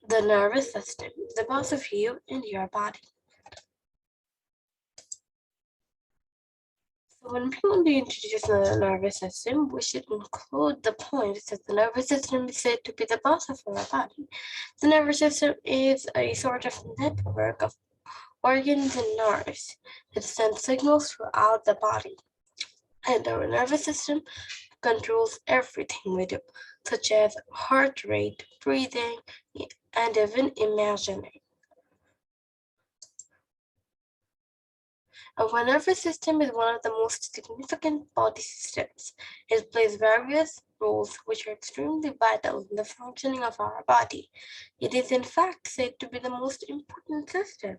The nervous system, the boss of you and your body. So when we want to introduce the nervous system, we should include the point that the nervous system is said to be the boss of our body. The nervous system is a sort of network of organs and nerves that send signals throughout the body. And our nervous system controls everything we do, such as heart rate, breathing, and even imagining. Our nervous system is one of the most significant body systems. It plays various roles which are extremely vital in the functioning of our body. It is in fact said to be the most important system.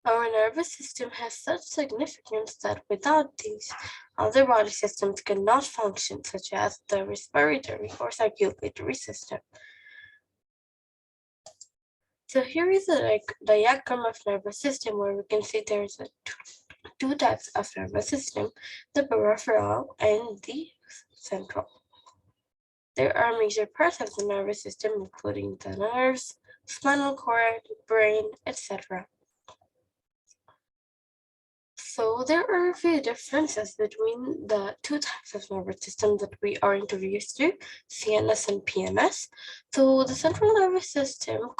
Our nervous system has such significance that without these, other body systems cannot function, such as the respiratory or circulatory system. So here is a diagram of nervous system where we can see there's two types of nervous system, the peripheral and the central. There are major parts of the nervous system, including the nerves, spinal cord, brain, etc. So there are a few differences between the two types of nervous system that we are introduced to, CNS and PNS. So the central nervous system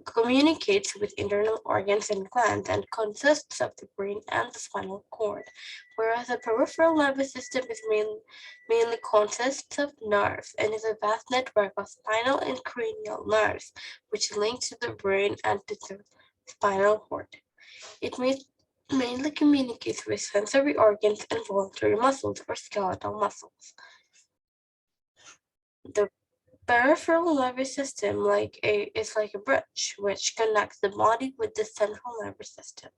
communicates with internal organs and glands and consists of the brain and the spinal cord, whereas the peripheral nervous system is mainly consists of nerves and is a vast network of spinal and cranial nerves, which link to the brain and to the spinal cord. It mainly communicates with sensory organs and voluntary muscles or skeletal muscles. The peripheral nervous system is like a bridge which connects the body with the central nervous system.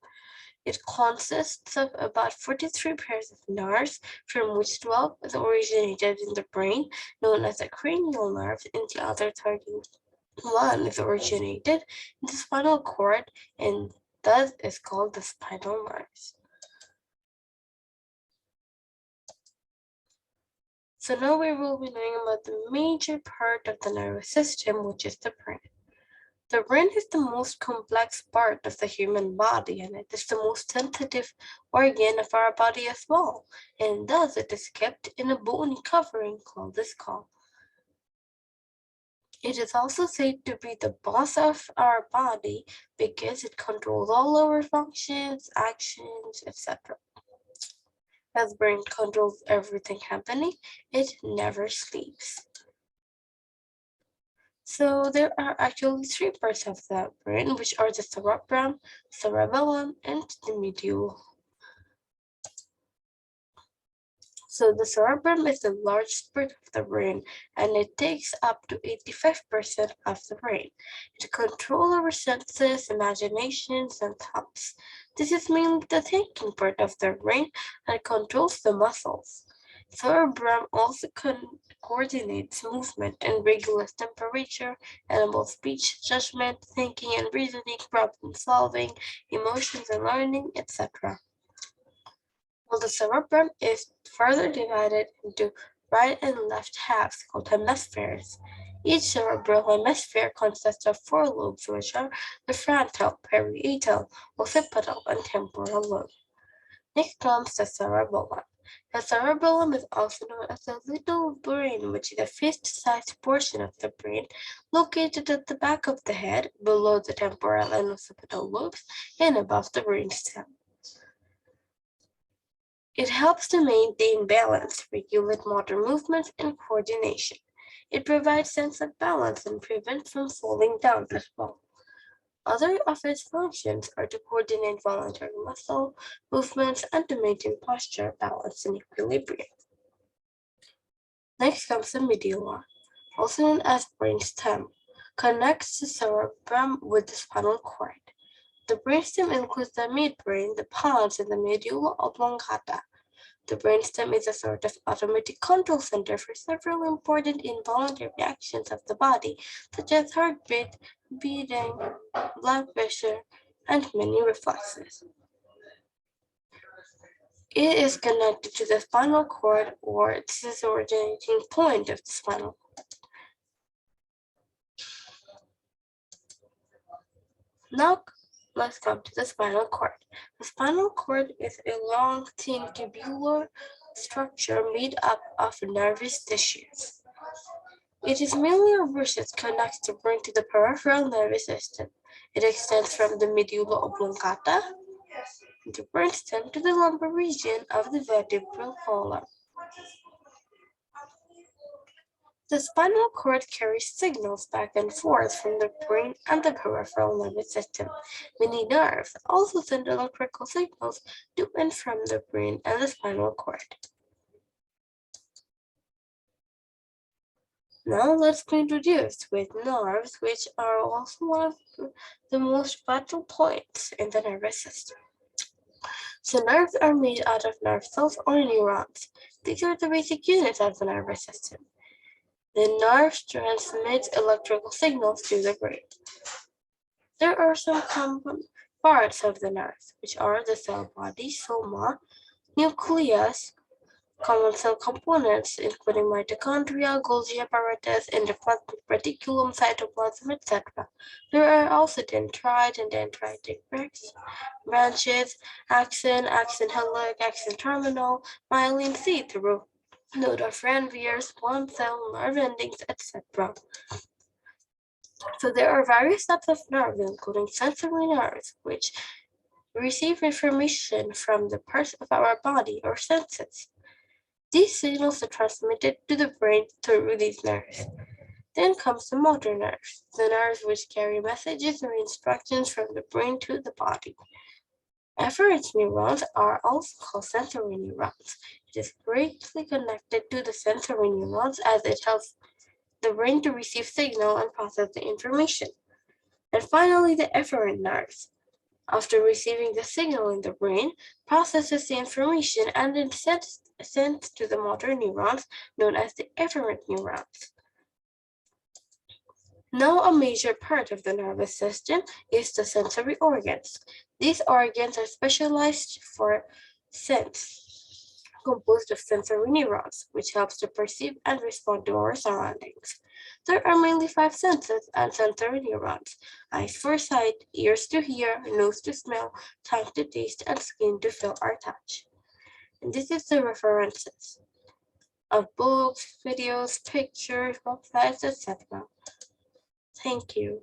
It consists of about 43 pairs of nerves, from which 12 is originated in the brain, known as the cranial nerve, and the other 31 is originated in the spinal cord, and thus is called the spinal nerves. So now we will be learning about the major part of the nervous system, which is the brain. The brain is the most complex part of the human body, and it is the most sensitive organ of our body as well, and thus it is kept in a bony covering called the skull. It is also said to be the boss of our body because it controls all our functions, actions, etc. As brain controls everything happening, it never sleeps. So there are actually three parts of the brain, which are the cerebrum, cerebellum, and the medulla. So the cerebrum is the largest part of the brain, and it takes up to 85% of the brain. It controls our senses, imaginations, and thoughts. This is mainly the thinking part of the brain and controls the muscles. Cerebrum also coordinates movement and regulates temperature, enables speech, judgment, thinking and reasoning, problem solving, emotions and learning, etc. While the cerebrum is further divided into right and left halves called hemispheres. Each cerebral hemisphere consists of four lobes, which are the frontal, parietal, occipital, and temporal lobe. Next comes the cerebellum. The cerebellum is also known as the little brain, which is the fist-sized portion of the brain located at the back of the head, below the temporal and occipital lobes, and above the brainstem. It helps to maintain balance, regulate motor movements, and coordination. It provides sense of balance and prevents from falling down as well. Other of its functions are to coordinate voluntary muscle movements and to maintain posture, balance, and equilibrium. Next comes the medulla, also known as brainstem, connects the cerebrum with the spinal cord. The brainstem includes the midbrain, the pons, and the medulla oblongata. The brainstem is a sort of automatic control center for several important involuntary actions of the body, such as heartbeat, beating, blood pressure, and many reflexes. It is connected to the spinal cord, or this is the originating point of the spinal cord. Now let's come to the spinal cord. The spinal cord is a long, thin tubular structure made up of nervous tissues. It is mainly a ridge that connects the brain to the peripheral nervous system. It extends from the medulla oblongata, the brainstem, to the lumbar region of the vertebral column. The spinal cord carries signals back and forth from the brain and the peripheral nervous system. Many nerves also send electrical signals to and from the brain and the spinal cord. Now let's be introduced with nerves, which are also one of the most vital points in the nervous system. So nerves are made out of nerve cells or neurons. These are the basic units of the nervous system. The nerves transmit electrical signals to the brain. There are some common parts of the nerve, which are the cell body, soma, nucleus, common cell components, including mitochondria, Golgi apparatus, endoplasmic reticulum, cytoplasm, etc. There are also dendrite and dendritic branches, axon, axon helix, axon terminal, myelin see-through, node of Ranvier, one cell, nerve endings, etc. So there are various types of nerves, including sensory nerves, which receive information from the parts of our body or senses. These signals are transmitted to the brain through these nerves. Then comes the motor nerves, the nerves which carry messages or instructions from the brain to the body. Efferent neurons are also called sensory neurons. It is greatly connected to the sensory neurons as it helps the brain to receive signal and process the information. And finally, the efferent nerves. After receiving the signal in the brain, processes the information and then sends to the motor neurons known as the efferent neurons. Now a major part of the nervous system is the sensory organs. These organs are specialized for sense, composed of sensory neurons, which helps to perceive and respond to our surroundings. There are mainly 5 senses and sensory neurons: eyes for sight, ears to hear, nose to smell, tongue to taste, and skin to feel or touch. And this is the references of books, videos, pictures, websites, etc. Thank you.